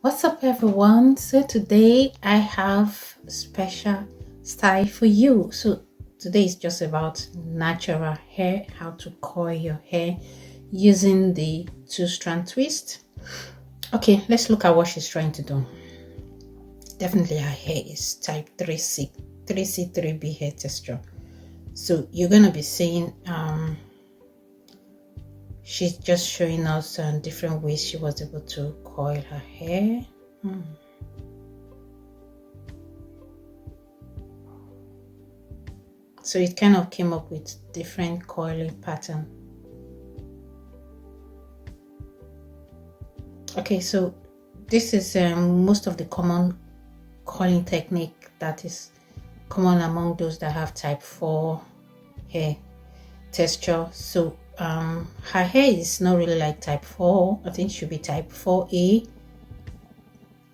What's up, everyone? So today I have a special style for you. So today is just about natural hair, how to coil your hair using the two-strand twist. Okay, let's look at what she's trying to do. Definitely her hair is type 3C, 3C, 3B hair texture. So you're gonna be seeing she's just showing us different ways she was able to coil her hair. So it kind of came up with different coiling pattern. Okay, so this is most of the common coiling technique that is common among those that have type 4 hair texture. So her hair is not really like type 4. I think it should be type 4A.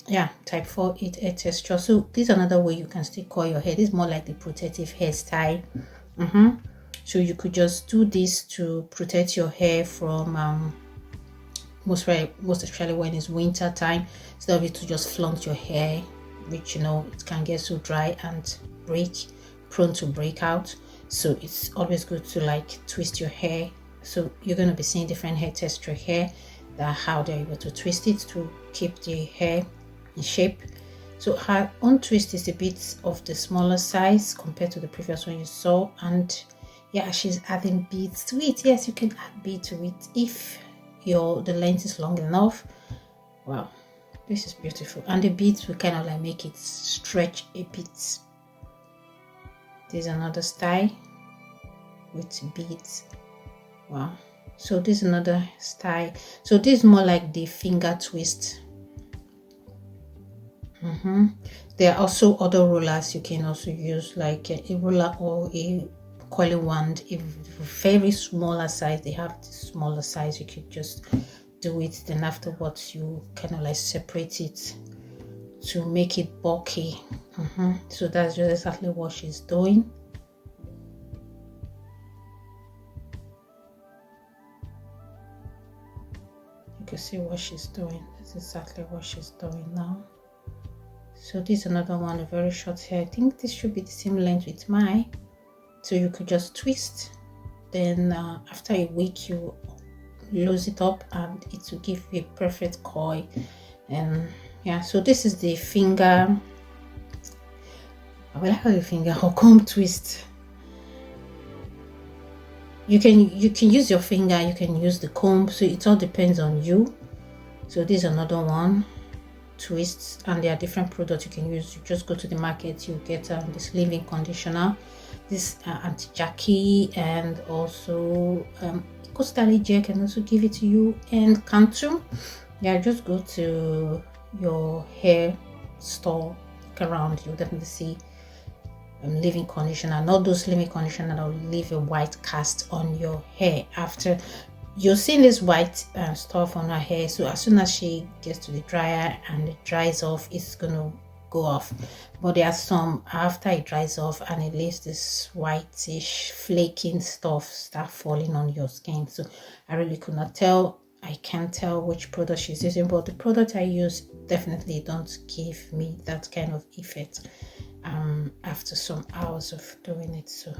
Yeah, type 4A hair texture. So this is another way you can still coil your hair. This is more like the protective hairstyle. So you could just do this to protect your hair from most especially when it's winter time, instead of it to just flaunt your hair, which it can get so dry and prone to break out. So it's always good to like twist your hair. So you're going to be seeing different hair texture here, that how they're able to twist it to keep the hair in shape. So her own twist is a bit of the smaller size compared to the previous one you saw, and yeah, she's adding beads to it. Yes, you can add beads to it if the length is long enough. Wow, this is beautiful, and the beads will kind of like make it stretch a bit. There's another style with beads. Wow, so this is another style. So this is more like the finger twist. There are also other rollers you can also use, like a roller or a coiling wand. If very smaller size, they have the smaller size, you could just do it. Then afterwards you kind of like separate it to make it bulky. So that's just exactly what she's doing. You can see what she's doing. That's exactly what she's doing now. So this is another one, a very short hair. I think this should be the same length with mine. So you could just twist, then after a week you lose it up and it will give you a perfect coil. And yeah, so this is the finger, I call it finger or comb twist. You can use your finger, you can use the comb, so it all depends on you. So this is another one, twists, and there are different products you can use. You just go to the market, you get this leave-in conditioner, this anti-jackie, and also Costa Gel can also give it to you, and Cantu. Yeah, just go to your hair store, look around, you'll definitely see leave-in conditioner. Not those leave-in conditioner that will leave a white cast on your hair after you're seeing this white stuff on her hair. So as soon as she gets to the dryer and it dries off, it's gonna go off. But there are some after it dries off and it leaves this whitish flaking stuff start falling on your skin. So I really could not tell. I can't tell which product she's using, but the product I use definitely don't give me that kind of effect after some hours of doing it. So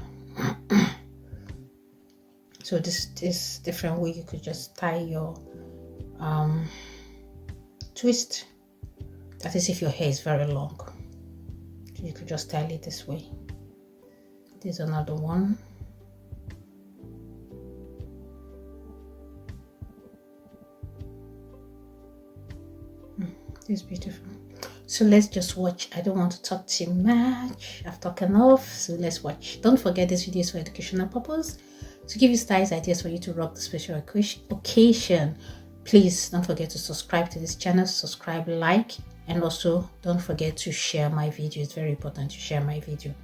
this different way you could just tie your twist. That is if your hair is very long, you could just style it this way. There's another one. This is beautiful. So let's just watch. I don't want to talk too much. I've talked enough, so let's watch. Don't forget this video is for educational purpose, to give you styles, ideas for you to rock the special occasion. Please don't forget to subscribe to this channel, subscribe, like, and also don't forget to share my video. It's very important to share my video.